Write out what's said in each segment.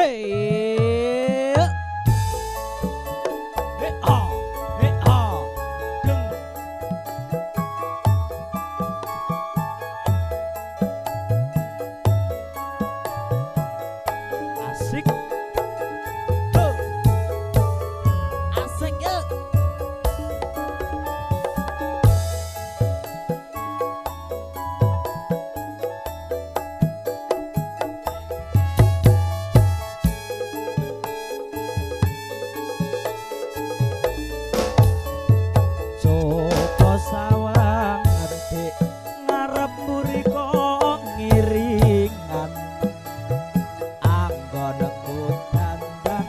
Hey, hey, deng. Asik, asik ya. Coba sawang ngerti ngarep muriko ngiringan anggonku dandan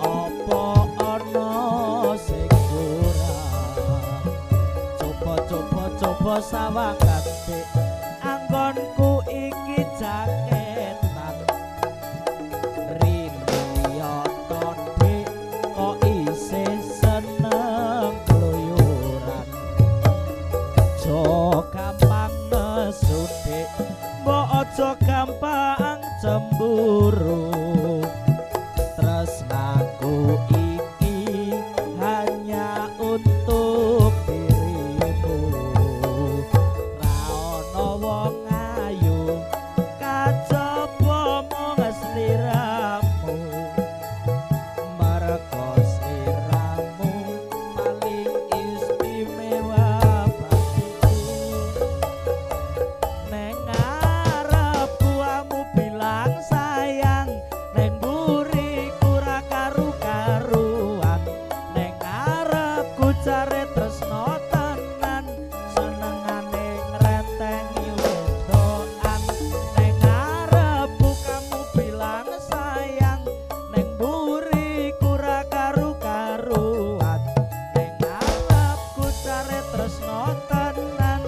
opo ana sing kurang. Coba sawang ngerti anggonku iki jaketan rinyo tode kok isih seneng kluyuran. Jo gampang nesudik mbok aja gampang cemburu. Tresnaku iki hanya untuk dirimu. Ra ono wong ayu kajaba mung sliramu. Merga sliramu paling istimewa bagiku. Neng ngarepku amu bilang sayang, neng buriku ra karu-karuan. Neng ngarepku jare tresno tenan, senengane ngrentengi wedokan. Neng ngarepku kamu bilang sayang, neng buriku ra karu-karuan. Neng ngarepku jare tresno tenan,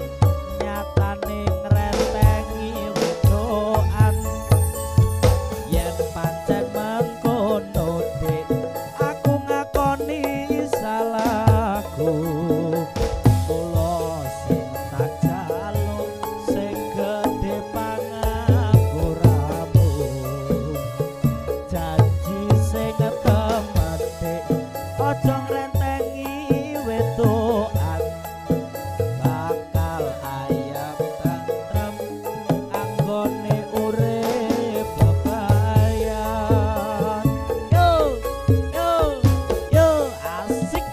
nyatane ngrentengi wedokan. Yen pancen mengkono dik, aku ngakoni salahku. Mula sing tak jaluk sing gedhe pangapuramu. Janji sing kemetik aja ngrentengi wedokan. Bakal ayam tentrem anggone urip bebayan. Yo asik.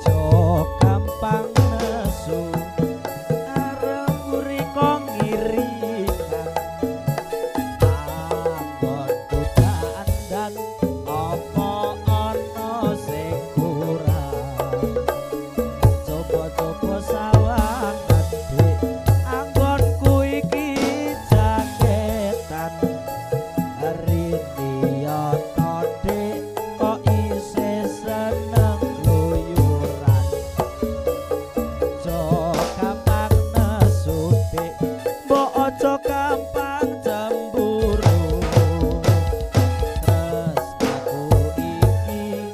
Jo gampang nesu arep mriko ngiringan anggonku dandan apa ana sing kurang. Coba sawang adik anggonku iki jaketan rinyo tode kok isih seneng kluyuran. Jo gampang nesudik mbok aja gampang cemburu. Tresnaku iki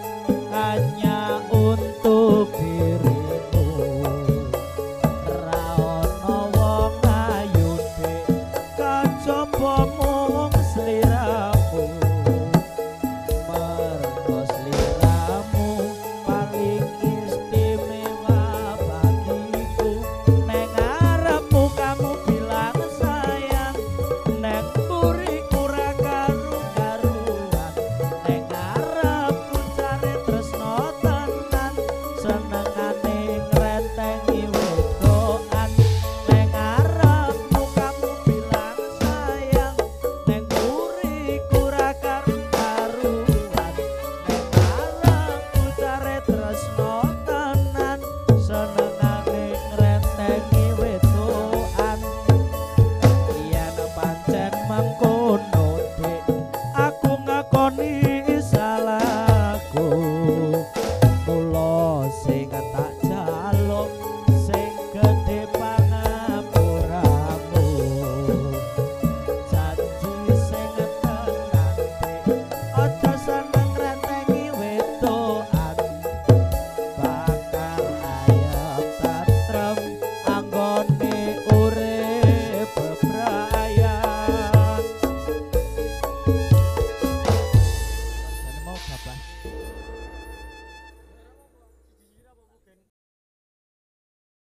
hanya untuk dirimu. Ra ono wong ayu dik kajaba